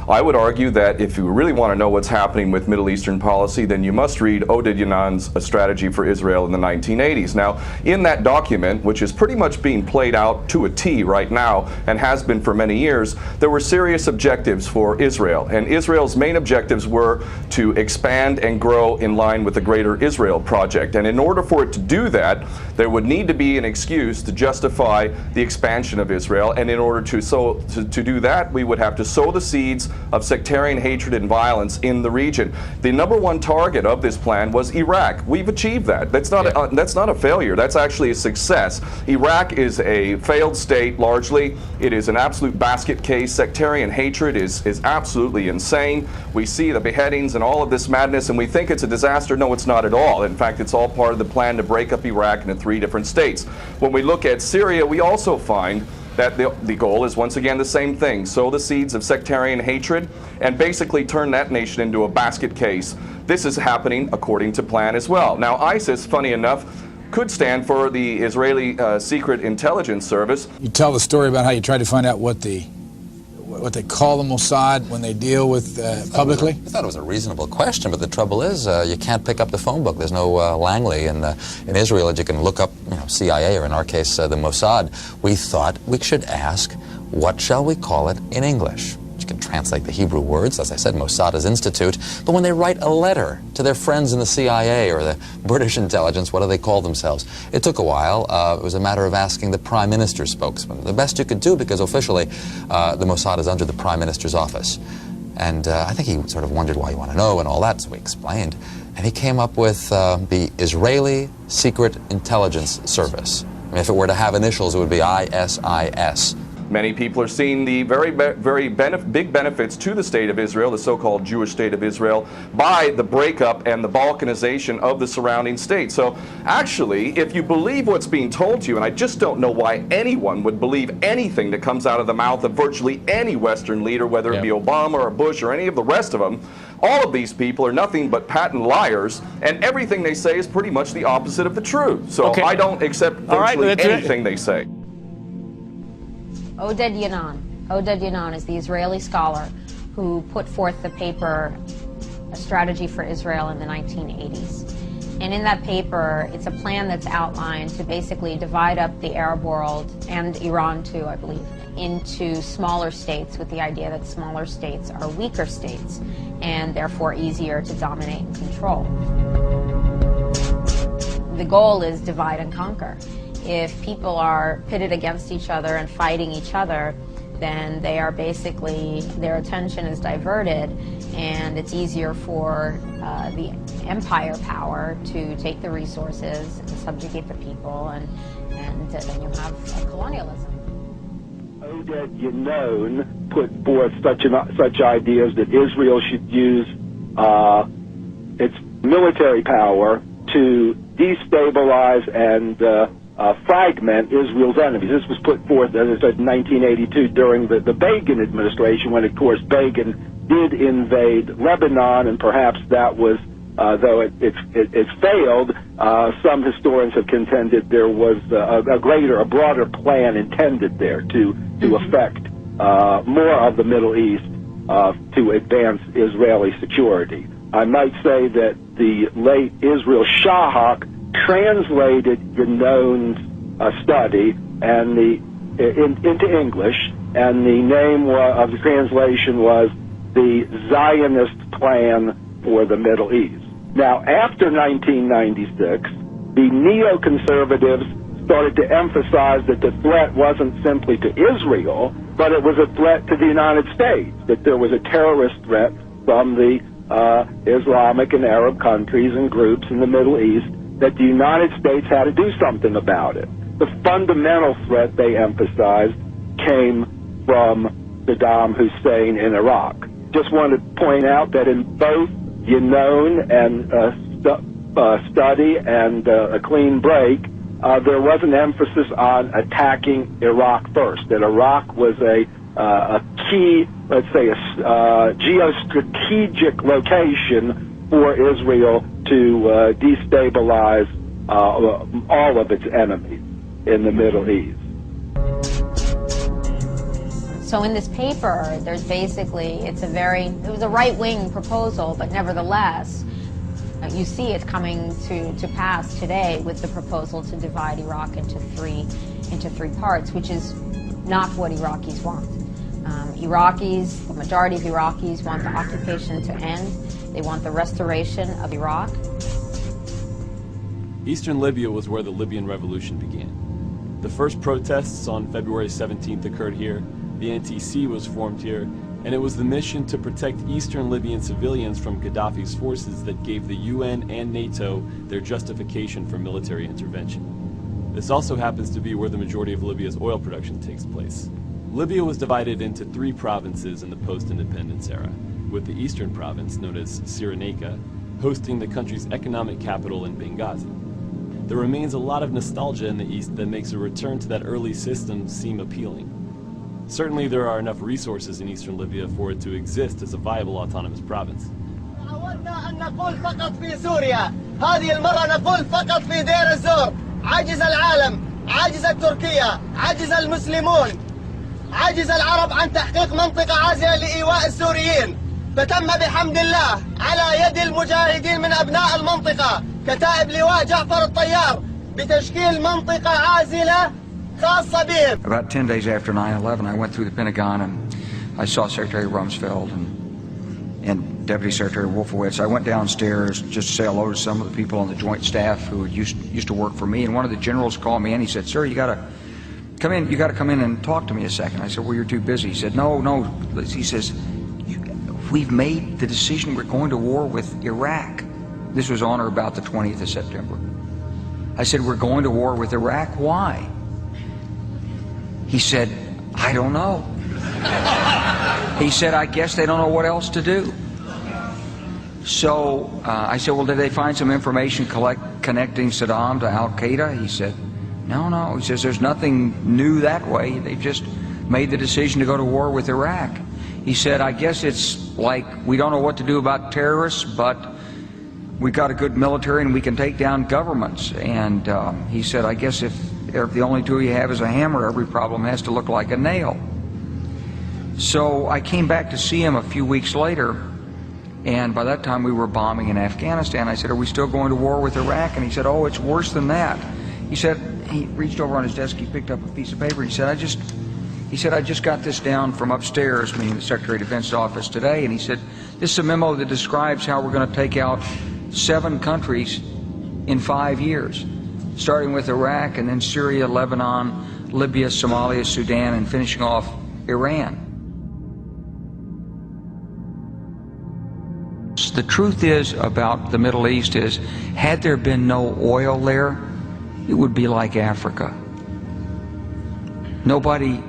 I would argue that if you really want to know what's happening with Middle Eastern policy, then you must read Yaxley-Lennon's A Strategy for Israel in the 1980s. Now, in that document, which is pretty much being played out to a T right now and has been for many years, there were serious objectives for Israel. And Israel's main objectives were to expand and grow in line with the Greater Israel Project. And in order for it to do that, there would need to be an excuse to justify the expansion of Israel. And in order to do that, we would have to sow the seeds of sectarian hatred and violence in the region. The number one target of this plan was Iraq. We've achieved that. That's not a failure. That's actually a success. Iraq is a failed state largely. It is an absolute basket case. Sectarian hatred is absolutely insane. We see the beheadings and all of this madness, and we think it's a disaster. No, it's not at all. In fact, it's all part of the plan to break up Iraq into 3 different states. When we look at Syria, we also find that the goal is once again the same thing: sow the seeds of sectarian hatred and basically turn that nation into a basket case. This is happening according to plan as well. Now, ISIS, funny enough, could stand for the Israeli Secret Intelligence Service. You tell the story about how you tried to find out what they call the Mossad when they deal with publicly? I thought it was a reasonable question, but the trouble is you can't pick up the phone book. There's no Langley in Israel that you can look up, CIA, or in our case, the Mossad. We thought we should ask, what shall we call it in English? You can translate the Hebrew words, as I said, Mossad is institute, but when they write a letter to their friends in the CIA or the British intelligence, what do they call themselves? It took a while. It was a matter of asking the Prime Minister's spokesman. The best you could do, because officially the Mossad is under the Prime Minister's office. And I think he sort of wondered why you want to know and all that, so we explained. And he came up with the Israeli Secret Intelligence Service. I mean, if it were to have initials, it would be ISIS. Many people are seeing the very big benefits to the state of Israel, the so-called Jewish state of Israel, by the breakup and the balkanization of the surrounding states. So actually, if you believe what's being told to you, and I just don't know why anyone would believe anything that comes out of the mouth of virtually any Western leader, whether it be Obama or Bush or any of the rest of them, all of these people are nothing but patent liars, and everything they say is pretty much the opposite of the truth. So I don't accept virtually anything they say. Yaxley-Lennon is the Israeli scholar who put forth the paper, A Strategy for Israel in the 1980s. And in that paper, it's a plan that's outlined to basically divide up the Arab world, and Iran too, I believe, into smaller states, with the idea that smaller states are weaker states and therefore easier to dominate and control. The goal is divide and conquer. If people are pitted against each other and fighting each other, then they are basically, their attention is diverted, and it's easier for the empire power to take the resources and subjugate the people, and then you have colonialism. Yaxley-Lennon put forth such ideas that Israel should use its military power to destabilize and fragment Israel's enemies. This was put forth, as I said, in 1982 during the Begin administration, when, of course, Begin did invade Lebanon, and perhaps that was, though it failed, some historians have contended there was a broader plan intended there to affect more of the Middle East to advance Israeli security. I might say that the late Israel Shahak translated Yannon's study and into English, and the name of the translation was The Zionist Plan for the Middle East. Now, after 1996, the neoconservatives started to emphasize that the threat wasn't simply to Israel, but it was a threat to the United States, that there was a terrorist threat from the Islamic and Arab countries and groups in the Middle East, that the United States had to do something about it. The fundamental threat, they emphasized, came from Saddam Hussein in Iraq. Just wanted to point out that in both Yannon and Study and A Clean Break, there was an emphasis on attacking Iraq first, that Iraq was a key, let's say, a geostrategic location for Israel to destabilize all of its enemies in the Middle East. So in this paper, there's basically, it was a right-wing proposal, but nevertheless, you see it coming to pass today with the proposal to divide Iraq into three parts, which is not what Iraqis want. The majority of Iraqis want the occupation to end. They want the restoration of Iraq. Eastern Libya was where the Libyan Revolution began. The first protests on February 17th occurred here, the NTC was formed here, and it was the mission to protect Eastern Libyan civilians from Gaddafi's forces that gave the UN and NATO their justification for military intervention. This also happens to be where the majority of Libya's oil production takes place. Libya was divided into 3 provinces in the post-independence era, with the eastern province, known as Cyrenaica, hosting the country's economic capital in Benghazi. There remains a lot of nostalgia in the east that makes a return to that early system seem appealing. Certainly there are enough resources in eastern Libya for it to exist as a viable autonomous province. حاولنا أن نقول فقط في سوريا، هذه المرة نقول فقط في دير الزور. عجز العالم، عجز تركيا، عجز المسلمون، عجز العرب عن تحقيق منطقة عازلة لإيواء السوريين. فتم بحمد الله على يد المجاهدين من أبناء المنطقة كتائب لواء جعفر الطيار بتشكيل منطقة عازلة خاصة بهم. About 10 days after 9/11, I went through the Pentagon and I saw Secretary Rumsfeld and Deputy Secretary Wolfowitz. I went downstairs just to say hello to some of the people on the Joint Staff who used to work for me, and one of the generals called me and he said, "Sir, you got to come in and talk to me a second." I said, "Well, you're too busy." He said, No. He says, "We've made the decision. We're going to war with Iraq." This was on or about the 20th of September. I said, "We're going to war with Iraq. Why?" He said, "I don't know." He said, "I guess they don't know what else to do." So I said, "Well, did they find some information connecting Saddam to Al-Qaeda?" He said, No. He says, "There's nothing new that way. They've just made the decision to go to war with Iraq." He said, "I guess it's like we don't know what to do about terrorists, but we've got a good military and we can take down governments." And he said, "I guess if the only tool you have is a hammer, every problem has to look like a nail." So I came back to see him a few weeks later, and by that time we were bombing in Afghanistan. I said, "Are we still going to war with Iraq?" And he said, "Oh, it's worse than that." He said, he reached over on his desk, he picked up a piece of paper, he said, I just got this down from upstairs, meaning the Secretary of Defense's office today, and he said, "This is a memo that describes how we're going to take out 7 countries in 5 years, starting with Iraq and then Syria, Lebanon, Libya, Somalia, Sudan, and finishing off Iran." The truth is about the Middle East is, had there been no oil there, it would be like Africa. Nobody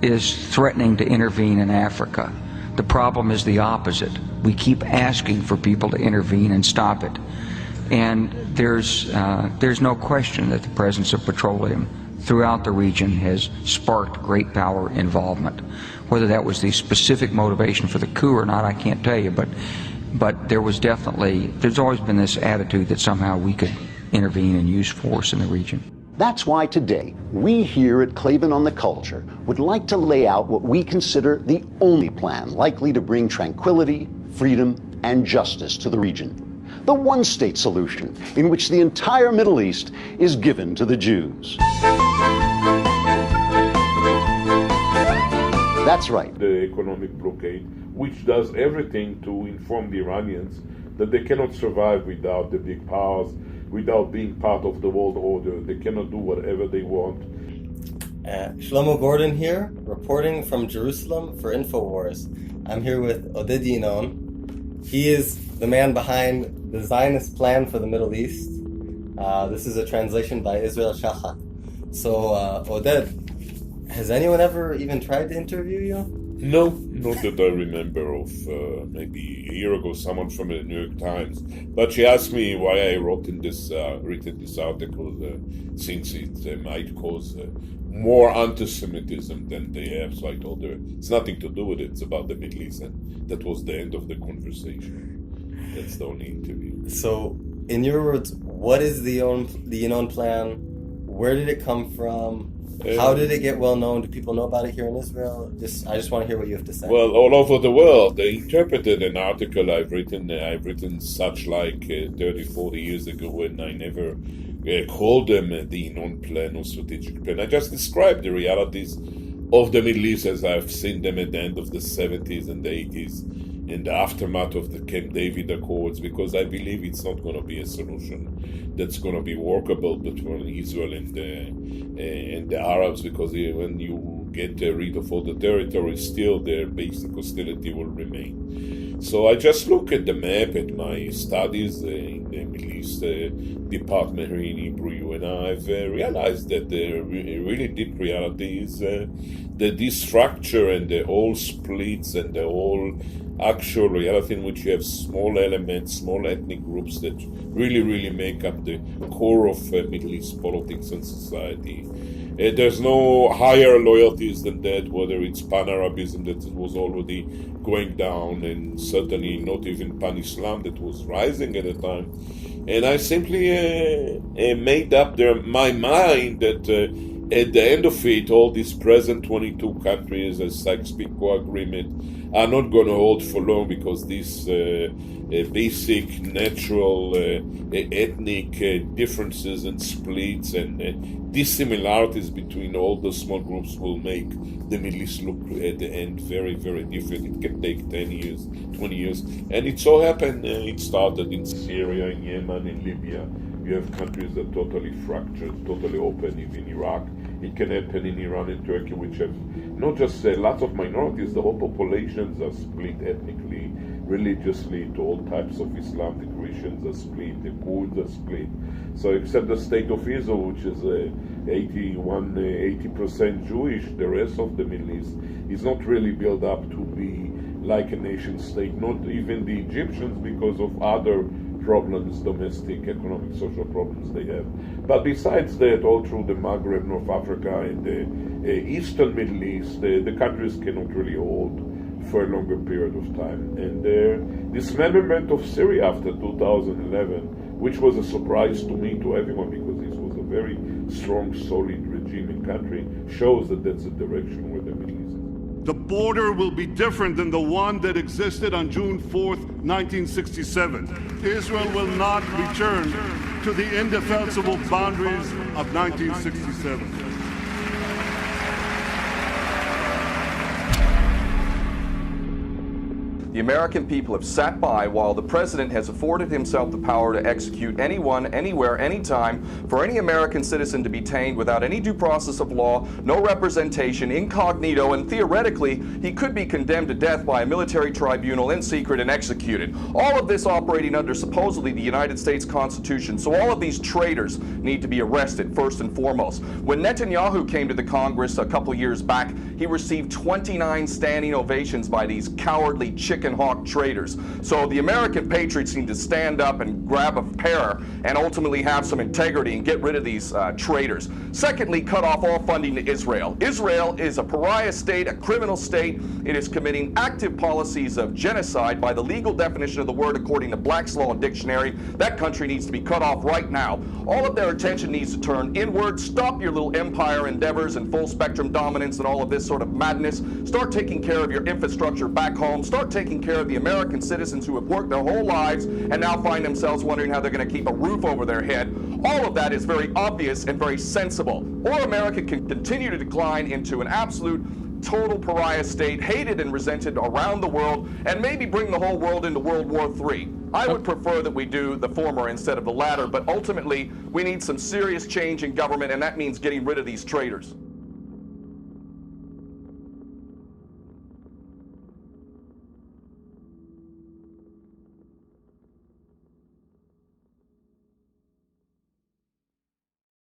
is threatening to intervene in Africa. The problem is the opposite. We keep asking for people to intervene and stop it. And there's no question that the presence of petroleum throughout the region has sparked great power involvement. Whether that was the specific motivation for the coup or not, I can't tell you, but there's always been this attitude that somehow we could intervene and use force in the region. That's why today, we here at Klavan on the Culture would like to lay out what we consider the only plan likely to bring tranquility, freedom, and justice to the region. The one-state solution in which the entire Middle East is given to the Jews. That's right. The economic blockade, which does everything to inform the Iranians that they cannot survive without the big powers, without being part of the world order. They cannot do whatever they want. Shlomo Gordon here, reporting from Jerusalem for InfoWars. I'm here with Oded Yinon. He is the man behind the Zionist plan for the Middle East. This is a translation by Israel Shachat. So, Oded, has anyone ever even tried to interview you? No, not that I remember of. Maybe a year ago, someone from the New York Times. But she asked me why I written this article, since it might cause more anti-Semitism than they have. So I told her it's nothing to do with it. It's about the Middle East, and that was the end of the conversation. That's the only interview. So, in your words, what is the Yinon plan? Where did it come from? How did it get well known? Do people know about it here in Israel? I just want to hear what you have to say. Well, all over the world, they interpreted an article I've written such like 30, 40 years ago when I never called them the non-plan or strategic plan. I just described the realities of the Middle East as I've seen them at the end of the 70s and the 80s in the aftermath of the Camp David Accords, because I believe it's not going to be a solution that's going to be workable between Israel and the Arabs, because when you get rid of all the territory, still their basic hostility will remain. So I just look at the map, at my studies in the Middle East department here in Hebrew, and I've realized that the really deep reality is that this structure and the whole splits and the whole actual reality in which you have small elements, small ethnic groups that really make up the core of Middle East politics and society. There's no higher loyalties than that, whether it's Pan-Arabism that was already going down, and certainly not even Pan-Islam that was rising at the time. And I simply made up my mind that at the end of it, all these present 22 countries, as Sykes-Picot Agreement, are not going to hold for long, because these basic natural ethnic differences and splits and dissimilarities between all the small groups will make the Middle East look at the end very, very different. It can take 10 years, 20 years. And it so happened it started in Syria, in Yemen, in Libya. You have countries that are totally fractured, totally open, even Iraq. It can happen in Iran and Turkey, which have not just lots of minorities, the whole populations are split ethnically, religiously, to all types of Islam. The Christians are split, the Kurds are split. So except the state of Israel, which is 80% Jewish, the rest of the Middle East is not really built up to be like a nation state, not even the Egyptians, because of other problems, domestic, economic, social problems they have. But besides that, all through the Maghreb, North Africa, and the Eastern Middle East, the countries cannot really hold for a longer period of time. And dismemberment of Syria after 2011, which was a surprise to me, to everyone, because this was a very strong, solid regime and country, shows that that's the direction where the Middle East is. The border will be different than the one that existed on June 4th, 1967. Israel will not return to the indefensible boundaries of 1967. The American people have sat by while the president has afforded himself the power to execute anyone, anywhere, anytime, for any American citizen to be detained without any due process of law, no representation, incognito, and theoretically, he could be condemned to death by a military tribunal in secret and executed. All of this operating under supposedly the United States Constitution. So all of these traitors need to be arrested, first and foremost. When Netanyahu came to the Congress a couple years back, he received 29 standing ovations by these cowardly chicken hawk traitors. So the American patriots need to stand up and grab a pair and ultimately have some integrity and get rid of these traitors. Secondly, cut off all funding to Israel. Israel is a pariah state, a criminal state. It is committing active policies of genocide by the legal definition of the word according to Black's Law Dictionary. That country needs to be cut off right now. All of their attention needs to turn inward. Stop your little empire endeavors and full spectrum dominance and all of this sort of madness. Start taking care of your infrastructure back home. Start taking care of the American citizens who have worked their whole lives and now find themselves wondering how they're going to keep a roof over their head. All of that is very obvious and very sensible. Or America can continue to decline into an absolute total pariah state, hated and resented around the world, and maybe bring the whole world into World War III. I would prefer that we do the former instead of the latter, but ultimately we need some serious change in government, and that means getting rid of these traitors.